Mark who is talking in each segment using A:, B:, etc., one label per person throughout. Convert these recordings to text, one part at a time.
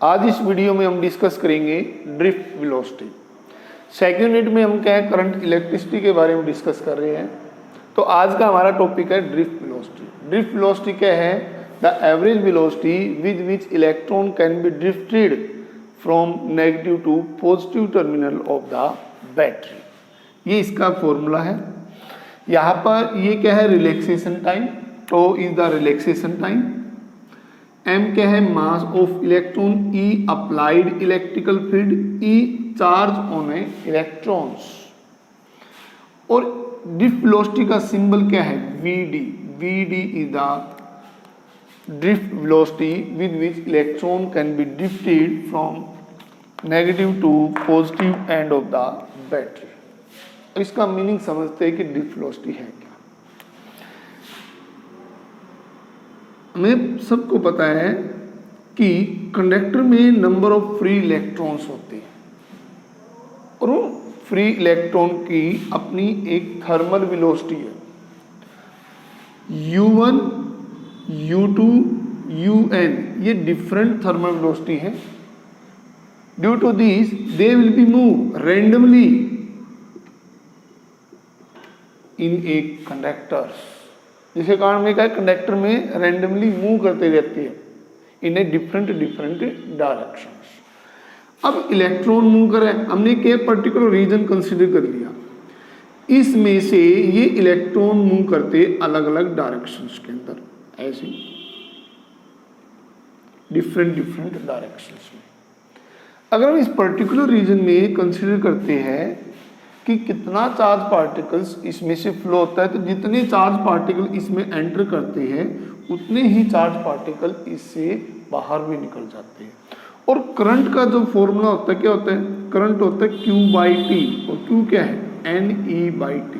A: आज इस वीडियो में हम डिस्कस करेंगे ड्रिफ्ट वेलोसिटी। सेकंड यूनिट में हम क्या है, करंट इलेक्ट्रिसिटी के बारे में डिस्कस कर रहे हैं। तो आज का हमारा टॉपिक है ड्रिफ्ट वेलोसिटी। ड्रिफ्ट वेलोसिटी क्या है? The average velocity with which electron can be drifted from negative to positive terminal of the battery. ये इसका फॉर्मूला है। यहाँ पर ये क्या है, relaxation time. Tau is the relaxation time. m क्या है, mass of electron. E applied electrical field. E charge on a electrons. और ड्रिफ्ट वेलोसिटी का सिंबल क्या है, Vd। Vd is the drift velocity with which electron can be drifted from negative to positive end of the battery. इसका meaning समझते हैं कि drift velocity है क्या। हमें सबको पता है कि कंडक्टर में नंबर ऑफ फ्री इलेक्ट्रॉन्स होते हैं और वो फ्री इलेक्ट्रॉन की अपनी एक थर्मल वेलोसिटी है। U1, U2, UN ये डिफरेंट थर्मल वेलोसिटी है। Due to this they will be move randomly in a conductors. जिसके कारण में क्या है, कंडक्टर में रैंडमली मूव करते रहती है इन ए डिफरेंट डायरेक्शंस। अब इलेक्ट्रॉन मूव करे, हमने क्या पर्टिकुलर रीजन कंसीडर कर लिया। इसमें से ये इलेक्ट्रॉन मूव करते अलग अलग डायरेक्शंस के अंदर, ऐसे डिफरेंट डायरेक्शंस में। अगर हम इस पर्टिकुलर रीजन में कंसीडर करते हैं कि कितना चार्ज पार्टिकल्स इसमें से फ्लो होता है, तो जितने चार्ज पार्टिकल इसमें एंटर करते हैं उतने ही चार्ज पार्टिकल इससे बाहर भी निकल जाते हैं। और करंट का जो फॉर्मूला होता है, क्या होता है, करंट होता है Q/T। और Q क्या है, NE/T।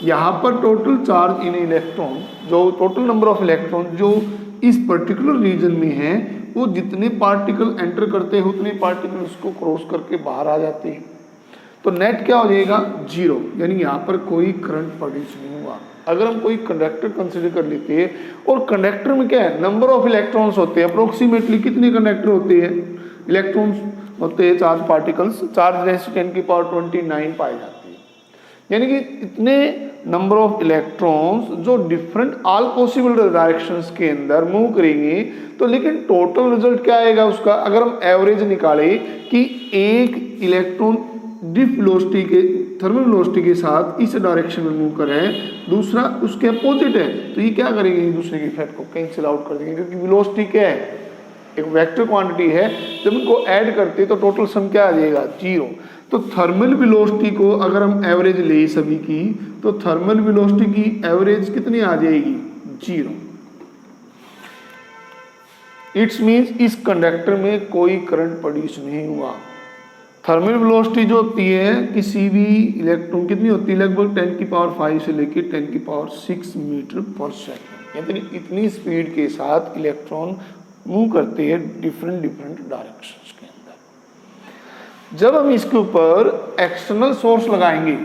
A: यहाँ पर टोटल चार्ज इन इलेक्ट्रॉन, जो टोटल नंबर ऑफ इलेक्ट्रॉन जो इस पर्टिकुलर रीजन में है, वो जितने पार्टिकल एंटर करते हैं उतने पार्टिकल उसको क्रॉस करके बाहर आ जाते हैं। तो नेट क्या हो जाएगा, 0। यानी यहाँ पर कोई करंट प्रोड्यूस नहीं हुआ। अगर हम कोई कंडक्टर कंसीडर कर लेते हैं और कंडक्टर में क्या है, नंबर ऑफ इलेक्ट्रॉन्स होते हैं। अप्रोक्सीमेटली कितने कंडक्टर होते हैं, इलेक्ट्रॉन्स होते हैं, चार्ज पार्टिकल्स, चार्ज डेंसिटी 10⁻29 पाई जाती है। यानी कि इतने नंबर ऑफ इलेक्ट्रॉन्स जो डिफरेंट ऑल पॉसिबल डायरेक्शंस के अंदर मूव करेंगे। तो लेकिन टोटल रिजल्ट क्या आएगा उसका, अगर हम एवरेज निकालें कि एक इलेक्ट्रॉन ड्रिफ्ट वेलोसिटी के थर्मल वेलोसिटी के साथ इस डायरेक्शन में मूव कर रहे हैं, दूसरा उसके अपोजिट है, तो ये क्या करेंगे, एक दूसरे के इफेक्ट को कैंसिल आउट कर देंगे। क्योंकि वेलोसिटी क्या है, एक वेक्टर क्वांटिटी है। जब इनको ऐड करते तो टोटल सम क्या आ जाएगा, 0। तो थर्मल वेलोसिटी को अगर हम एवरेज ले सभी की, तो थर्मल वेलोसिटी की एवरेज कितनी आ जाएगी, 0। इट्स मीन्स इस कंडक्टर में कोई करंट प्रोड्यूस नहीं हुआ। थर्मल वेलोसिटी जो होती है किसी भी इलेक्ट्रॉन कितनी होती है, लगभग 10⁵ से लेकर 10⁶ मीटर पर सेकेंड। यानी इतनी स्पीड के साथ इलेक्ट्रॉन मूव करते हैं डिफरेंट डायरेक्शंस के अंदर। जब हम इसके ऊपर एक्सटर्नल सोर्स लगाएंगे,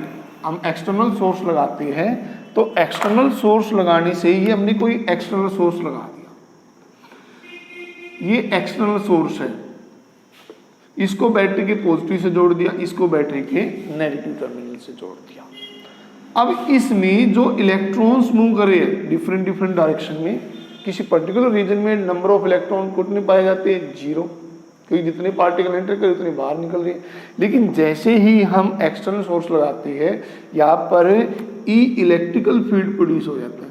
A: हम एक्सटर्नल सोर्स लगाते हैं, तो एक्सटर्नल सोर्स लगाने से ये हमने कोई एक्सटर्नल सोर्स लगा दिया, ये एक्सटर्नल सोर्स है, इसको बैटरी के पॉजिटिव से जोड़ दिया, इसको बैटरी के नेगेटिव टर्मिनल से जोड़ दिया। अब इसमें जो इलेक्ट्रॉन्स मूव कर रहे हैं डिफरेंट डायरेक्शन में, किसी पर्टिकुलर रीजन में नंबर ऑफ इलेक्ट्रॉन कितने पाए जाते हैं, 0। क्योंकि जितने पार्टिकल एंटर करे उतने बाहर निकल रहे हैं। लेकिन जैसे ही हम एक्सटर्नल सोर्स लगाते हैं, यहाँ पर इलेक्ट्रिकल फील्ड प्रोड्यूस हो जाता है।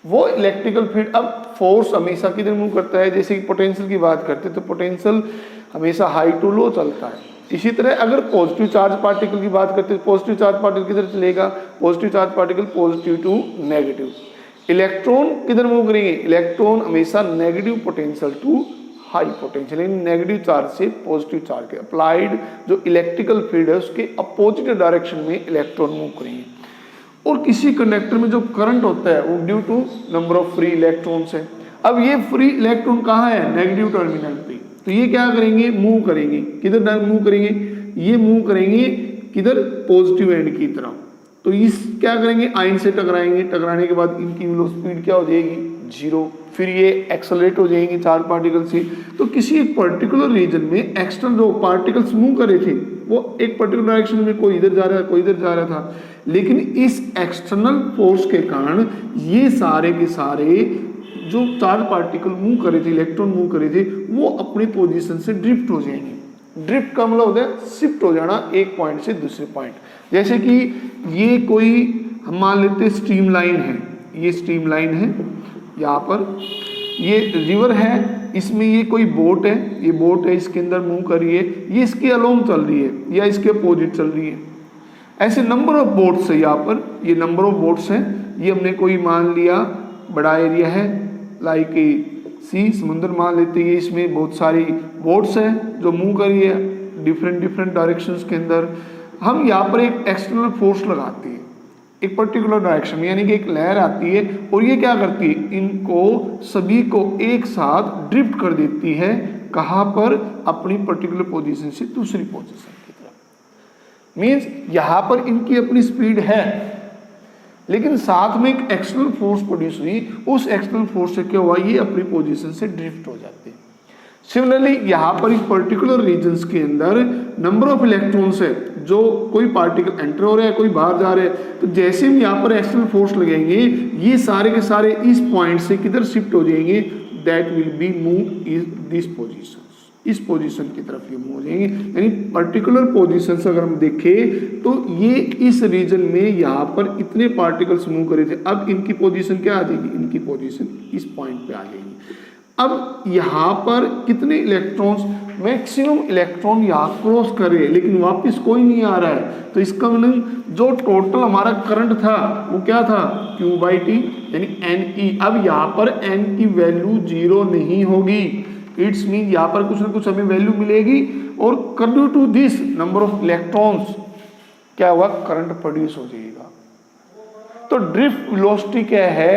A: वो इलेक्ट्रिकल फील्ड, अब फोर्स हमेशा किधर मूव करता है, जैसे कि पोटेंशियल की बात करते हैं तो पोटेंशियल हमेशा हाई टू लो चलता है। इसी तरह अगर पॉजिटिव चार्ज पार्टिकल की बात करते हैं, पॉजिटिव चार्ज पार्टिकल किधर चलेगा, positive charge particle positive to negative. Electron किधर मूव करेंगे, इलेक्ट्रॉन हमेशा negative potential to high potential, यानी नेगेटिव चार्ज से पॉजिटिव चार्ज के अप्लाइड जो इलेक्ट्रिकल फील्ड है उसके अपोजिट डायरेक्शन में इलेक्ट्रॉन मूव करेंगे। और किसी कंडक्टर में जो करंट होता है वो due to number of free electrons है। अब ये फ्री इलेक्ट्रॉन कहाँ है, नेगेटिव टर्मिनल पे। तो ये क्या करेंगे, मूव करेंगे, किधर मूव करेंगे, ये मूव करेंगे किधर, पॉजिटिव एंड की तरफ। तो इस क्या करेंगे, आयन से टकराएंगे, टकराने के बाद इनकी स्पीड क्या हो जाएगी, 0, फिर ये एक्सेलरेट हो जाएंगे चार पार्टिकल से। तो किसी एक पर्टिकुलर रीजन में एक्सटर्नल जो पार्टिकल्स मूव कर रहे थे वो एक पर्टिकुलर डायरेक्शन में, कोई इधर जा रहा है कोई इधर जा रहा था, लेकिन इस एक्सटर्नल फोर्स के कारण ये सारे के सारे जो चार पार्टिकल मूव कर रहे थे, इलेक्ट्रॉन मूव कर रहे थे, वो अपनी पोजीशन से ड्रिफ्ट हो जाएंगे। ड्रिफ्ट का मतलब होता है शिफ्ट हो जाना एक पॉइंट से दूसरे पॉइंट। जैसे कि ये कोई हम मान लेते हैं स्ट्रीम लाइन है, ये स्ट्रीम लाइन है, यहाँ पर ये रिवर है, इसमें ये कोई बोट है, ये बोट है इसके अंदर मूव कर रही है, ये इसके अलोंग चल रही है या इसके अपोजिट चल रही है। ऐसे नंबर ऑफ बोट्स है यहाँ पर, ये नंबर ऑफ बोट्स हैं। ये हमने कोई मान लिया बड़ा एरिया है लाइक सी समुद्र मान लेते हैं, इसमें बहुत सारी बोट्स हैं जो मूव कर रही है डिफरेंट डायरेक्शंस के अंदर। हम यहाँ पर एक एक्सटर्नल फोर्स लगाते हैं एक पर्टिकुलर डायरेक्शन में, यानी कि एक लहर आती है और ये क्या करती है, इनको सभी को एक साथ ड्रिफ्ट कर देती है। कहाँ पर, अपनी पर्टिकुलर पोजीशन से दूसरी पोजीशन की तरफ। मीन्स यहाँ पर इनकी अपनी स्पीड है, लेकिन साथ में एक एक्सटर्नल फोर्स प्रोड्यूस हुई, उस एक्सटर्नल फोर्स से क्या हुआ, ये अपनी पोजीशन से ड्रिफ्ट हो जाते हैं। सिमिलरली यहाँ पर इस पर्टिकुलर रीजन्स के अंदर नंबर ऑफ इलेक्ट्रॉन्स है, जो कोई पार्टिकल एंटर हो रहा है कोई बाहर जा रहा है, तो जैसे हम यहाँ पर एक्सटर्नल फोर्स लगेंगे ये सारे के सारे इस पॉइंट से किधर शिफ्ट हो जाएंगे, that will be move is this position, इस पोजीशन की तरफ ये मूव हो जाएंगे। यानी पर्टिकुलर पोजीशन से अगर हम देखें तो ये इस रीजन में यहाँ पर इतने पार्टिकल्स मूव कर रहे थे, अब इनकी पोजीशन क्या आ जाएगी, इनकी पोजीशन इस पॉइंट पे आ जाएगी। अब यहाँ पर कितने इलेक्ट्रॉन्स, मैक्सिमम इलेक्ट्रॉन यहाँ क्रॉस कर रहे हैं लेकिन वापस कोई नहीं आ रहा है, तो इसका मतलब जो टोटल हमारा करंट था वो क्या था, Q/T यानी NE। अब यहाँ पर N की वैल्यू 0 नहीं होगी, इट्स मीन यहाँ पर कुछ ना कुछ हमें वैल्यू मिलेगी, और due to this number of electrons क्या हुआ, करंट प्रोड्यूस हो जाएगा। तो ड्रिफ्ट वेलोसिटी क्या है,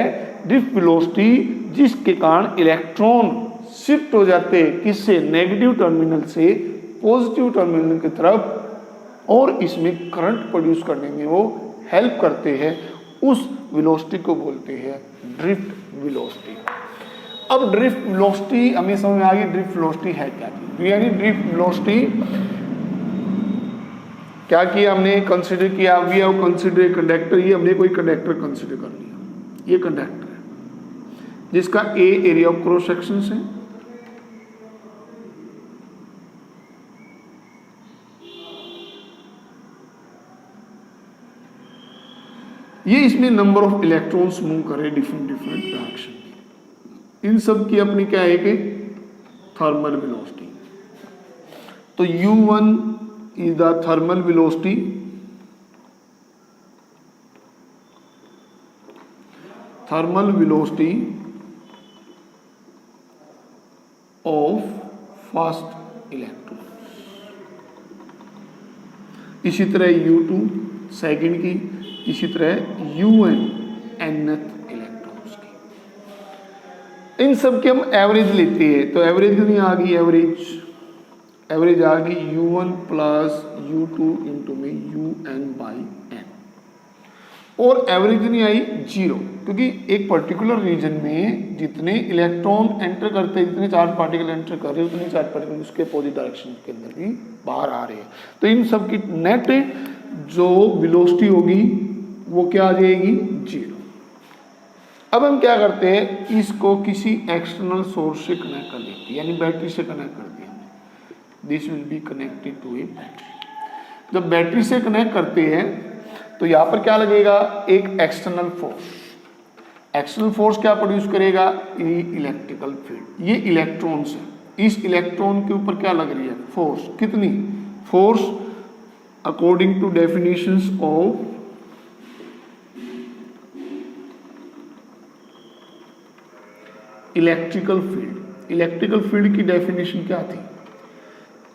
A: ड्रिफ्ट वेलोसिटी जिसके कारण इलेक्ट्रॉन शिफ्ट हो जाते हैं किससे, नेगेटिव टर्मिनल से पॉजिटिव टर्मिनल की तरफ, और इसमें करंट प्रोड्यूस करने में वो हेल्प करते हैं, उस वेलोसिटी को बोलते हैं ड्रिफ्ट वेलोसिटी। अब ड्रिफ्ट वेलोसिटी हमें समझ में आ गई, ड्रिफ्ट वेलोसिटी है क्या, यानी ड्रिफ्ट वेलोसिटी क्या किया हमने, कंसिडर किया, वी हैव कंसिडर कंडक्टर, ये हमने कोई कंडक्टर कंसिडर कर लिया, ये कंडक्टर है जिसका ए एरिया ऑफ क्रॉस सेक्शन है, ये इसमें नंबर ऑफ इलेक्ट्रॉन्स मूव कर रहे डिफरेंट डायरेक्शन में, इन सब की अपनी क्या है कि थर्मल वेलोसिटी। तो U1 is the thermal velocity of first electron। इसी तरह U2 सेकेंड की, इसी तरह UN nth इलेक्ट्रॉन्स की। इन सब के हम एवरेज लेते हैं, तो एवरेज कितनी आ गई, एवरेज आ गई U1 प्लस U2 इंटू में UN/n, और एवरेज नहीं आई 0, क्योंकि एक पर्टिकुलर रीजन में जितने इलेक्ट्रॉन एंटर करते हैं, जितने चार्ज पार्टिकल एंटर कर रहे हैं, उतने चार्ज पार्टिकल उसके अपोजिट डायरेक्शन के अंदर भी बाहर आ रहे हैं। तो इन सब की नेट जो वेलोसिटी होगी वो क्या आ जाएगी, 0। अब हम क्या करते हैं, इसको किसी एक्सटर्नल सोर्स से कनेक्ट कर देते हैं, यानी बैटरी से कनेक्ट कर दिया, this will be connected to a battery. जब बैटरी से कनेक्ट करते हैं तो यहाँ पर क्या लगेगा, एक एक्सटर्नल फोर्स। एक्सटर्नल फोर्स क्या प्रोड्यूस करेगा, इलेक्ट्रिकल फील्ड। ये इलेक्ट्रॉन्स है, इस इलेक्ट्रॉन के ऊपर क्या लग रही है, फोर्स। कितनी force, according to definitions of electrical field. Electrical field की डेफिनेशन क्या थी,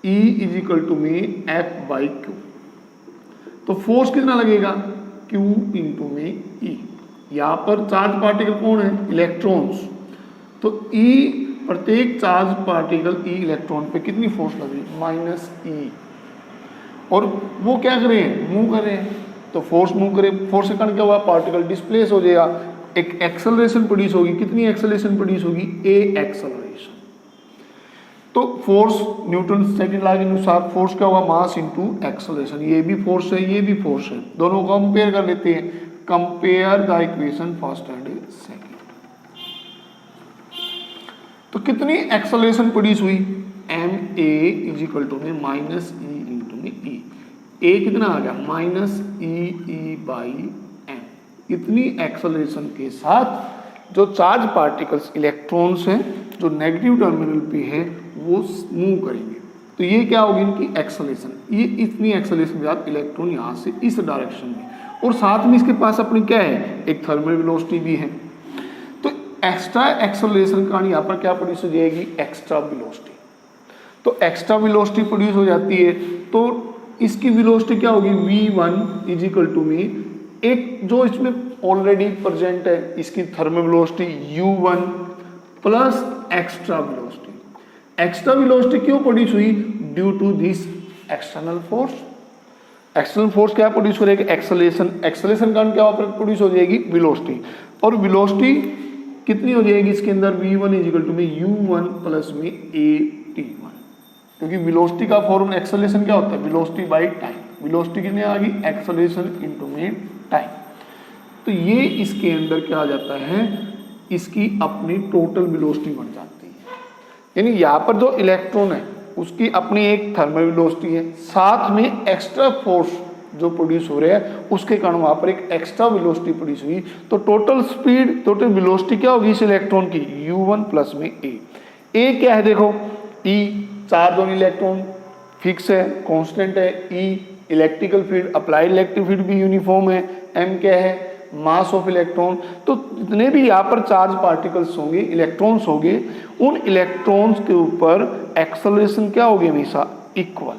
A: E इज इक्वल टू में F/Q। तो फोर्स कितना लगेगा, Q इंटू में E। यहाँ पर चार्ज पार्टिकल कौन है, इलेक्ट्रॉन्स, तो E प्रत्येक चार्ज पार्टिकल E इलेक्ट्रॉन पे कितनी फोर्स लग रही है, -E, और वो क्या कर रहे हैं, मूव कर रहे हैं। तो फोर्स मूव करे, फोर्स के कारण क्या हुआ, पार्टिकल डिस्प्लेस हो जाएगा। एक एक्सेलरेशन प्रोड्यूस होगी। कितनी एक्सेलरेशन प्रोड्यूस होगी? ए एक्सेलरेशन। तो फोर्स न्यूटन सेकंड लॉ के अनुसार फोर्स क्या होगा? Mass into acceleration. ये भी फोर्स है, ये भी फोर्स है, दोनों को कंपेयर कर लेते हैं। Compare the equation first and second. तो कितनी एक्सेलरेशन प्रोड्यूस हुई? M A is equal to में माइनस ई इंटू में ई। ए कितना आ गया? Minus E by M. इतनी एक्सेलरेशन के साथ जो चार्ज पार्टिकल्स इलेक्ट्रॉन्स हैं जो नेगेटिव टर्मिनल पे है वो मूव करेंगे। तो ये क्या होगी? इनकी एक्सेलरेशन। ये इतनी एक्सेलरेशन के साथ इलेक्ट्रॉन यहाँ से इस डायरेक्शन में, और साथ में इसके पास अपनी क्या है? एक थर्मल वेलोसिटी भी है। तो एक्स्ट्रा एक्सेलरेशन का यहाँ पर क्या प्रोड्यूस हो जाएगी? Extra velocity. तो एक्स्ट्रा वेलोसिटी प्रोड्यूस हो जाती है, तो इसकी वेलोसिटी क्या होगी? v1 इज इक्वल टू में एक जो इसमें ऑलरेडी प्रेजेंट है इसकी thermal velocity u1 plus extra velocity. Extra velocity क्यों प्रोड्यूस हुई? Due to this external force. External force क्या प्रोड्यूस करेगी? एक्सेलरेशन। एक्सेलरेशन कारण क्या प्रोड्यूस हो जाएगी? वेलोसिटी। और वेलोसिटी कितनी हो जाएगी इसके अंदर? v1 इज इक्वल टू में u1 प्लस में at1, क्योंकि वेलोसिटी का फॉर्मूला एक्सेलरेशन क्या होता है? Velocity by time. वेलोसिटी कितनी आ गई? एक्सेलरेशन इनटू में टाइम। तो ये इसके अंदर क्या आ जाता है? इसकी अपनी टोटल वेलोसिटी बन जाती है। यानी यहाँ पर जो इलेक्ट्रॉन है उसकी अपनी एक थर्मल वेलोसिटी है, साथ में एक्स्ट्रा फोर्स जो प्रोड्यूस हो रहे हैं उसके कारण वहाँ पर एक एक्स्ट्रा वेलोसिटी प्रोड्यूस हुई। तो टोटल स्पीड, टोटल वेलोसिटी क्या होगी इस इलेक्ट्रॉन की? u1 प्लस में a क्या है? देखो E charge on electron fix है, कांस्टेंट है। E electrical field, applied electric field भी यूनिफॉर्म है। M क्या है? Mass of electron. तो जितने भी यहाँ पर चार्ज पार्टिकल्स होंगे, इलेक्ट्रॉन्स होंगे, उन इलेक्ट्रॉन्स के ऊपर एक्सेलरेशन क्या होगी? हमेशा इक्वल।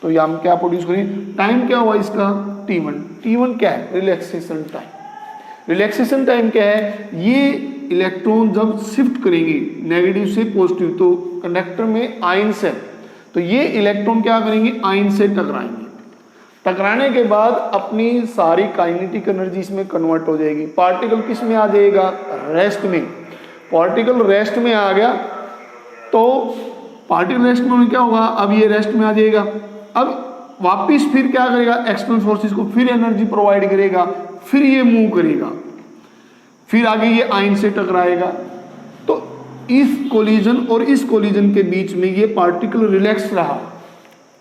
A: तो यहाँ हम क्या प्रोड्यूस करें? टाइम क्या हुआ इसका? t1। t1 क्या है? Relaxation time. रिलैक्सेशन टाइम क्या है? ये इलेक्ट्रॉन जब शिफ्ट करेंगे नेगेटिव से पॉजिटिव, तो कंडक्टर में आयंस है, तो ये इलेक्ट्रॉन क्या करेंगे? आयन से टकराएंगे। टकराने के बाद अपनी सारी काइनेटिक एनर्जी इसमें कन्वर्ट हो जाएगी। पार्टिकल किस में आ जाएगा? रेस्ट में। पार्टिकल रेस्ट में आ गया तो पार्टिकल रेस्ट में क्या होगा? अब ये रेस्ट में आ जाएगा। अब वापिस फिर क्या करेगा? एक्सटर्नल फोर्सेस को फिर एनर्जी प्रोवाइड करेगा, फिर ये मूव करेगा, फिर आगे ये आयन से टकराएगा। तो इस कोलिजन और इस कोलिजन के बीच में ये पार्टिकल रिलैक्स रहा,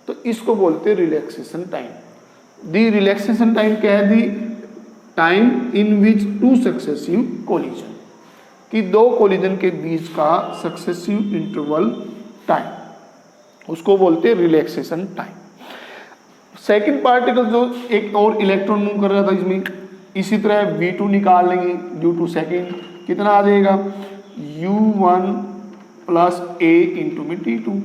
A: तो इसको बोलते हैं relaxation time. The relaxation time क्या है? The time in which two successive collision, कि दो कोलिजन के बीच का सक्सेसिव इंटरवल टाइम, उसको बोलते हैं रिलैक्सेशन टाइम। सेकंड पार्टिकल जो एक और इलेक्ट्रॉन मूव कर रहा था इसमें, इसी तरह v2 निकाल लेंगे ड्यू टू सेकेंड। कितना आ जाएगा? u1 प्लस a इंटू में t2।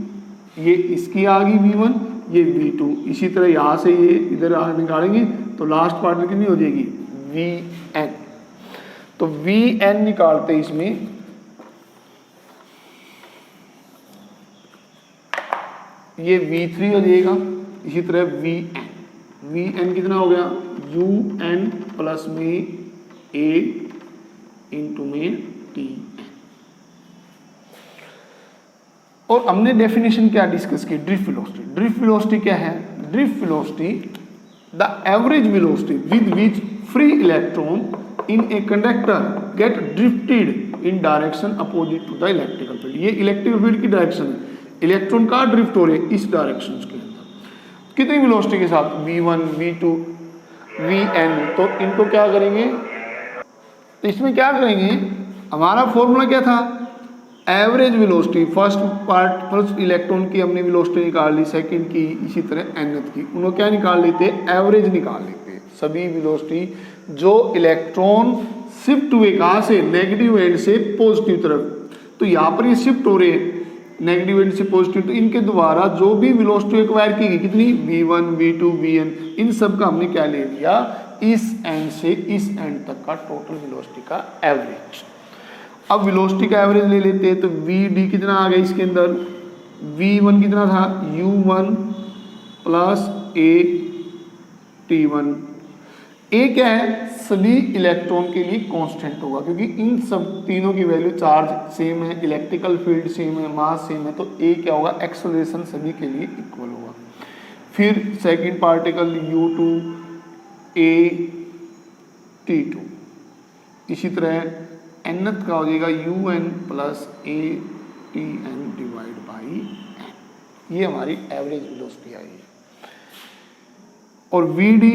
A: ये इसकी आ गई v1, ये v2। इसी तरह यहाँ से ये इधर निकालेंगे तो लास्ट पार्ट में कितनी हो जाएगी? vn। तो vn निकालते इसमें, ये v3 हो जाएगा। इसी तरह vn कितना हो गया? un प्लस में a इंटू में tn। और हमने डेफिनेशन क्या डिस्कस की? Drift velocity. ड्रिफ्ट वेलोसिटी क्या है? Drift velocity the average velocity with which free electron in a conductor get drifted in direction opposite to the electrical field. ये electrical field की direction है, electron का drift हो रहे हैं इस डायरेक्शन के अंदर। कितनी वेलोसिटी के साथ? v1, v2, vn। तो इनको क्या करेंगे? तो इसमें क्या करेंगे? हमारा फॉर्मूला क्या था? Average velocity. फर्स्ट इलेक्ट्रॉन की हमने वेलोसिटी निकाल ली, सेकंड की, इसी तरह nth की। उनको क्या निकाल लेते? एवरेज निकाल लेते। सभी वेलोसिटी जो इलेक्ट्रॉन शिफ्ट हुए कहाँ से? नेगेटिव एंड से पॉजिटिव तरफ। तो यहाँ पर ये शिफ्ट हो रहे हैं नेगेटिव एंड से पॉजिटिव, तो इनके द्वारा जो भी वेलोसिटी एक्वायर की गई कितनी? v1, v2, vn, इन सब का हमने क्या ले लिया? इस एंड से इस एंड तक का टोटल वेलोसिटी का एवरेज। अब वेलोसिटी का एवरेज ले लेते हैं, तो vd कितना आ गया इसके अंदर? v1 कितना था? u1 plus a t1। ए क्या है, सभी इलेक्ट्रॉन के लिए कांस्टेंट होगा, क्योंकि इन सब तीनों की वैल्यू, चार्ज सेम है, इलेक्ट्रिकल फील्ड सेम है, मास सेम है, तो ए क्या होगा, एक्सेलरेशन सभी के लिए इक्वल होगा। फिर second particle U2 A T2, इसी तरह nth का हो जाएगा UN plus ATN divide by n। ये हमारी एवरेज वेलोसिटी आई है। और VD,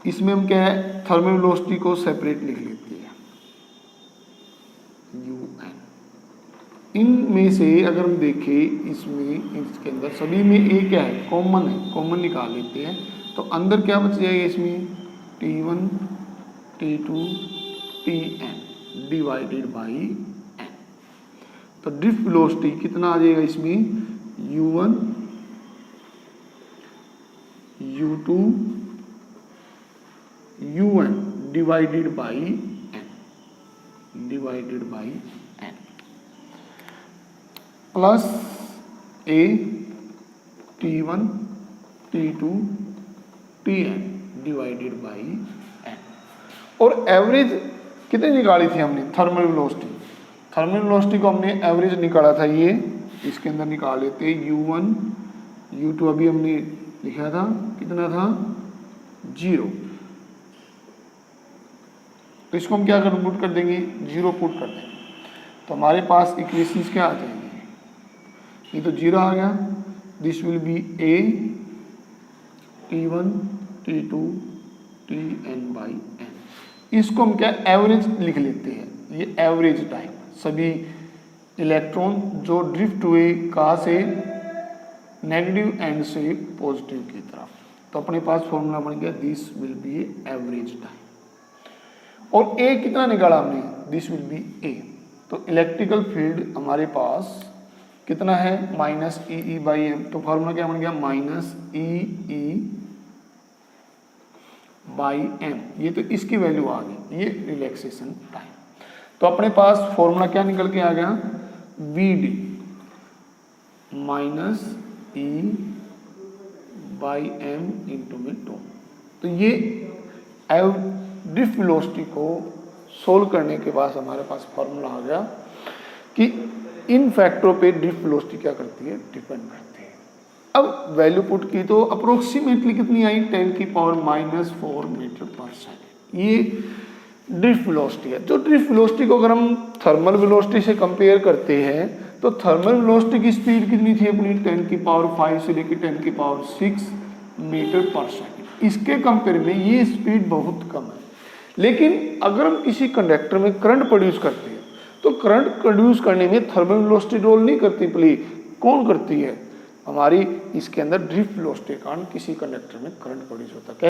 A: इसमें हम क्या है, थर्मल वेलोसिटी को सेपरेट लिख लेते हैं, UN। इनमें से अगर हम देखें, इसमें इसके अंदर सभी में ए क्या है, कॉमन है, कॉमन निकाल लेते हैं, तो अंदर क्या बच जाएगा इसमें, T1 T2 Tn divided by n। तो ड्रिफ्ट वेलोसिटी कितना आ जाएगा इसमें, U1 U2 UN divided by n plus A T1 T2 Tn divided by n। और एवरेज कितनी निकाली थी हमने, थर्मल वेलोसिटी। थर्मल वेलोसिटी को हमने एवरेज निकाला था, ये इसके अंदर निकाल लेते, U1 U2 अभी हमने लिखा था, कितना था, 0। तो इसको हम क्या पुट कर देंगे, 0 पुट कर देंगे, तो हमारे पास इक्वेशंस क्या आ जाएंगे, ये तो 0 आ गया, this will B A T1 T2 Tn by n। इसको हम क्या एवरेज लिख लेते हैं, ये एवरेज टाइम, सभी इलेक्ट्रॉन जो ड्रिफ्ट हुए कहाँ से, नेगेटिव एंड से पॉजिटिव की तरफ। तो अपने पास फॉर्मूला बन गया, this will B average time. और ए कितना निकाला हमने, दिस विल बी ए। तो इलेक्ट्रिकल फील्ड हमारे पास कितना है, माइनस ई बाई एम। तो फॉर्मूला क्या बन गया, माइनस ई बाई एम। ये तो इसकी वैल्यू आ गई, ये रिलैक्सेशन टाइम। तो अपने पास फॉर्मूला क्या निकल के आ गया, V D minus E by M into में 2। तो ये ड्रिफ्ट वेलोसिटी को सोल्व करने के बाद हमारे पास फॉर्मूला आ गया कि इन फैक्टरों पे ड्रिफ्ट वेलोसिटी क्या करती है, डिपेंड करती है। अब वैल्यू पुट की तो अप्रोक्सीमेटली कितनी आई, 10 की पावर -4 मीटर पर सेकेंड। ये ड्रिफ्ट वेलोसिटी है। जो ड्रिफ्ट वेलोसिटी को अगर हम थर्मल वेलोसिटी से कंपेयर करते हैं, तो थर्मल वेलोसिटी की स्पीड कितनी थी अपनी, 10 की पावर 5 से लेकर 10 की पावर 6 मीटर पर सेकेंड। इसके कंपेयर में ये स्पीड बहुत कम है। लेकिन अगर हम किसी कंडक्टर में करंट प्रोड्यूस करते हैं, तो करंट प्रोड्यूस करने में थर्मल वेलोसिटी रोल नहीं करती, प्ले कौन करती है, हमारी इसके अंदर ड्रिफ्ट वेलोसिटी के कारण किसी कंडक्टर में करंट प्रोड्यूस होता है।